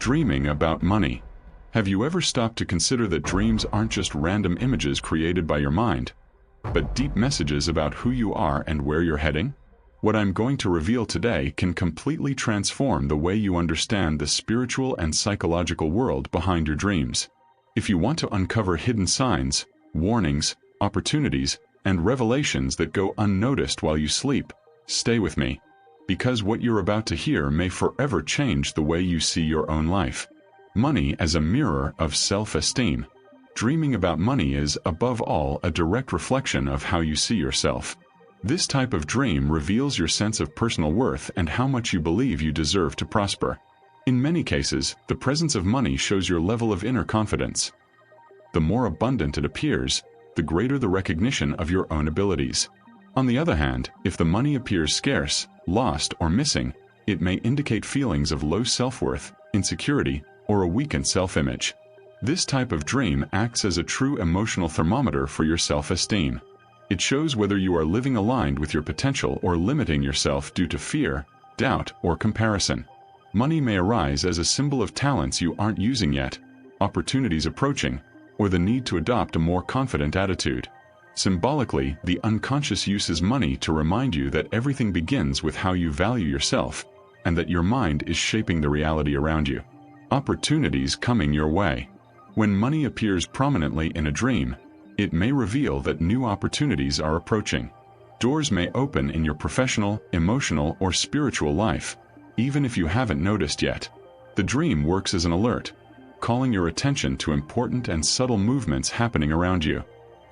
Dreaming about money. Have you ever stopped to consider that dreams aren't just random images created by your mind, but deep messages about who you are and where you're heading? What I'm going to reveal today can completely transform the way you understand the spiritual and psychological world behind your dreams. If you want to uncover hidden signs, warnings, opportunities, and revelations that go unnoticed while you sleep, stay with me, because what you're about to hear may forever change the way you see your own life. Money as a mirror of self-esteem. Dreaming about money is, above all, a direct reflection of how you see yourself. This type of dream reveals your sense of personal worth and how much you believe you deserve to prosper. In many cases, the presence of money shows your level of inner confidence. The more abundant it appears, the greater the recognition of your own abilities. On the other hand, if the money appears scarce, lost, or missing, it may indicate feelings of low self-worth, insecurity, or a weakened self-image. This type of dream acts as a true emotional thermometer for your self-esteem. It shows whether you are living aligned with your potential or limiting yourself due to fear, doubt, or comparison. Money may arise as a symbol of talents you aren't using yet, opportunities approaching, or the need to adopt a more confident attitude. Symbolically, the unconscious uses money to remind you that everything begins with how you value yourself, and that your mind is shaping the reality around you. Opportunities coming your way. When money appears prominently in a dream, it may reveal that new opportunities are approaching. Doors may open in your professional, emotional, or spiritual life, even if you haven't noticed yet. The dream works as an alert, calling your attention to important and subtle movements happening around you.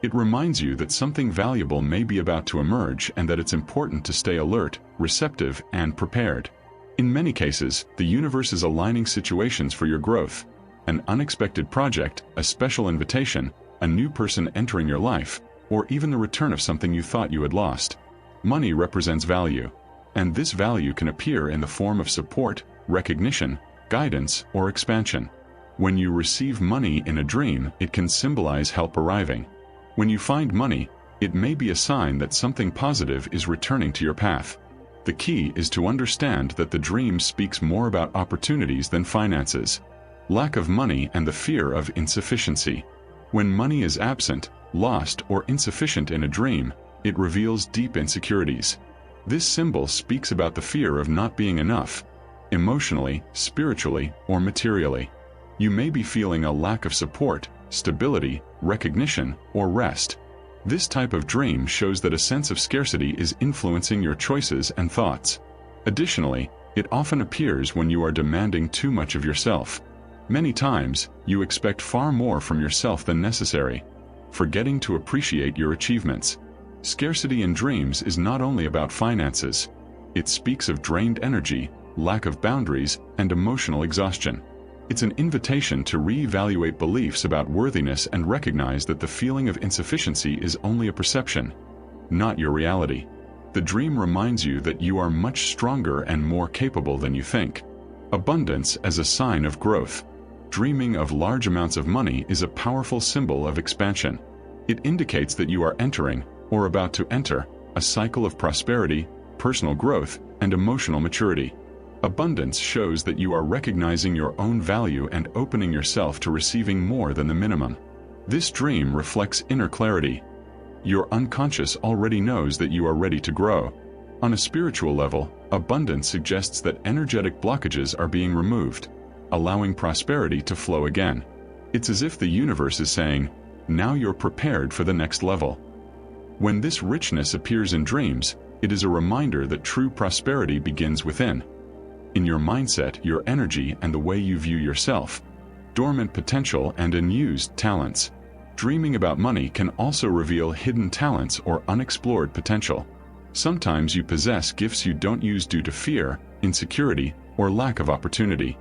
It reminds you that something valuable may be about to emerge and that it's important to stay alert, receptive, and prepared. In many cases, the universe is aligning situations for your growth. An unexpected project, a special invitation, a new person entering your life, or even the return of something you thought you had lost. Money represents value, and this value can appear in the form of support, recognition, guidance, or expansion. When you receive money in a dream, it can symbolize help arriving. When you find money, it may be a sign that something positive is returning to your path. The key is to understand that the dream speaks more about opportunities than finances. Lack of money and the fear of insufficiency. When money is absent, lost, or insufficient in a dream, it reveals deep insecurities. This symbol speaks about the fear of not being enough, emotionally, spiritually, or materially. You may be feeling a lack of support, stability, recognition, or rest. This type of dream shows that a sense of scarcity is influencing your choices and thoughts. Additionally, it often appears when you are demanding too much of yourself. Many times, you expect far more from yourself than necessary, forgetting to appreciate your achievements. Scarcity in dreams is not only about finances. It speaks of drained energy, lack of boundaries, and emotional exhaustion. It's an invitation to reevaluate beliefs about worthiness and recognize that the feeling of insufficiency is only a perception, not your reality. The dream reminds you that you are much stronger and more capable than you think. Abundance as a sign of growth. Dreaming of large amounts of money is a powerful symbol of expansion. It indicates that you are entering, or about to enter, a cycle of prosperity, personal growth, and emotional maturity. Abundance shows that you are recognizing your own value and opening yourself to receiving more than the minimum. This dream reflects inner clarity. Your unconscious already knows that you are ready to grow. On a spiritual level, abundance suggests that energetic blockages are being removed, allowing prosperity to flow again. It's as if the universe is saying, now you're prepared for the next level. When this richness appears in dreams, it is a reminder that true prosperity begins within. In your mindset, your energy, and the way you view yourself. Dormant potential and unused talents. Dreaming about money can also reveal hidden talents or unexplored potential. Sometimes you possess gifts you don't use due to fear, insecurity, or lack of opportunity.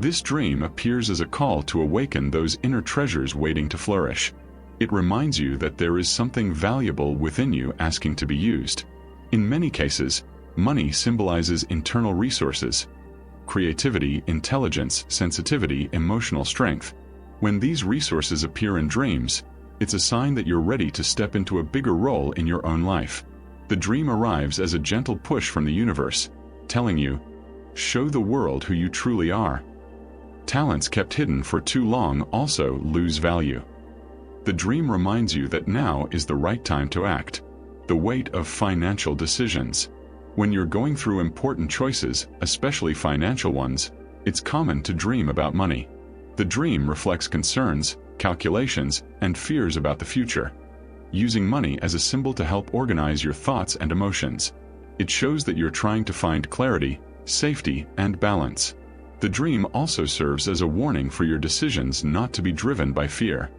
This dream appears as a call to awaken those inner treasures waiting to flourish. It reminds you that there is something valuable within you asking to be used. In many cases, money symbolizes internal resources, creativity, intelligence, sensitivity, emotional strength. When these resources appear in dreams, it's a sign that you're ready to step into a bigger role in your own life. The dream arrives as a gentle push from the universe, telling you, show the world who you truly are. Talents kept hidden for too long also lose value. The dream reminds you that now is the right time to act. The weight of financial decisions. When you're going through important choices, especially financial ones, it's common to dream about money. The dream reflects concerns, calculations, and fears about the future. Using money as a symbol to help organize your thoughts and emotions. It shows that you're trying to find clarity, safety, and balance. The dream also serves as a warning for your decisions not to be driven by fear.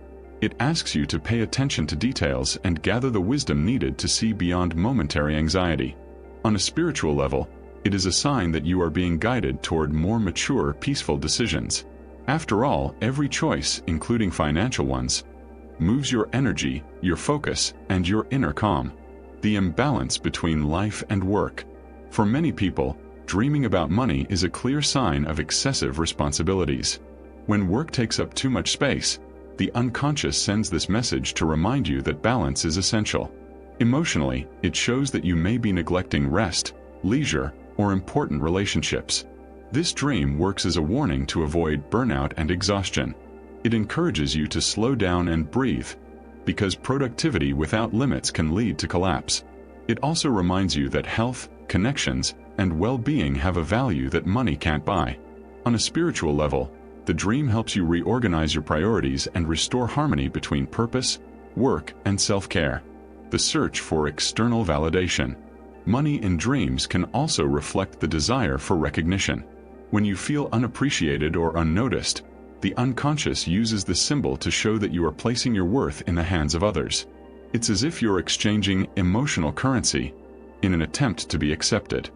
It asks you to pay attention to details and gather the wisdom needed to see beyond momentary anxiety. On a spiritual level, it is a sign that you are being guided toward more mature, peaceful decisions. After all, every choice, including financial ones, moves your energy, your focus, and your inner calm. The imbalance between life and work. For many people, dreaming about money is a clear sign of excessive responsibilities. When work takes up too much space, the unconscious sends this message to remind you that balance is essential. Emotionally, it shows that you may be neglecting rest, leisure, or important relationships. This dream works as a warning to avoid burnout and exhaustion. It encourages you to slow down and breathe, because productivity without limits can lead to collapse. It also reminds you that health, connections, and well-being have a value that money can't buy. On a spiritual level, the dream helps you reorganize your priorities and restore harmony between purpose, work, and self-care. The search for external validation. Money in dreams can also reflect the desire for recognition. When you feel unappreciated or unnoticed, the unconscious uses the symbol to show that you are placing your worth in the hands of others. It's as if you're exchanging emotional currency in an attempt to be accepted.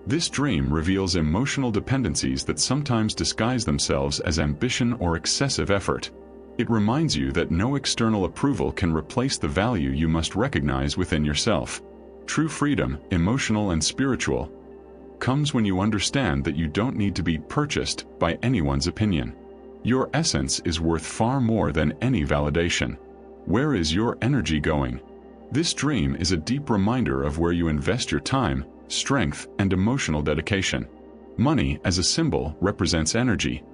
This dream reveals emotional dependencies that sometimes disguise themselves as ambition or excessive effort. It reminds you that no external approval can replace the value you must recognize within yourself. True freedom, emotional and spiritual, comes when you understand that you don't need to be purchased by anyone's opinion. Your essence is worth far more than any validation. Where is your energy going? This dream is a deep reminder of where you invest your time, strength, and emotional dedication. Money, as a symbol, represents energy,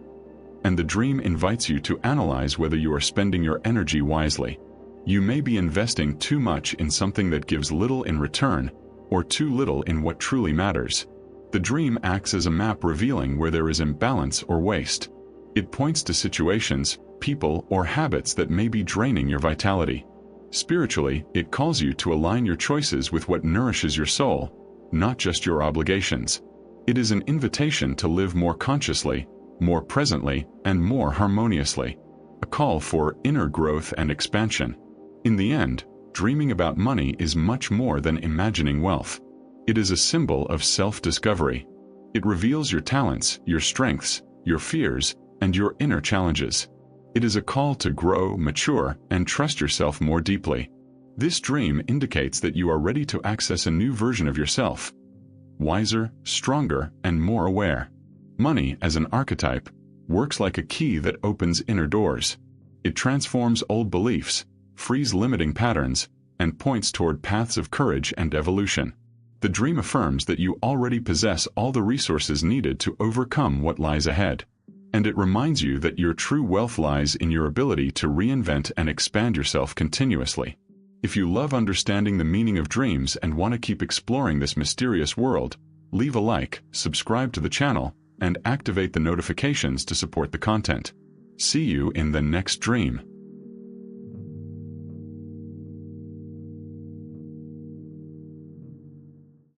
and the dream invites you to analyze whether you are spending your energy wisely. You may be investing too much in something that gives little in return, or too little in what truly matters. The dream acts as a map revealing where there is imbalance or waste. It points to situations, people, or habits that may be draining your vitality. Spiritually, it calls you to align your choices with what nourishes your soul, not just your obligations. It is an invitation to live more consciously, more presently, and more harmoniously. A call for inner growth and expansion. In the end, dreaming about money is much more than imagining wealth. It is a symbol of self-discovery. It reveals your talents, your strengths, your fears, and your inner challenges. It is a call to grow, mature, and trust yourself more deeply. This dream indicates that you are ready to access a new version of yourself. Wiser, stronger, and more aware. Money, as an archetype, works like a key that opens inner doors. It transforms old beliefs, frees limiting patterns, and points toward paths of courage and evolution. The dream affirms that you already possess all the resources needed to overcome what lies ahead. And it reminds you that your true wealth lies in your ability to reinvent and expand yourself continuously. If you love understanding the meaning of dreams and want to keep exploring this mysterious world, leave a like, subscribe to the channel, and activate the notifications to support the content. See you in the next dream.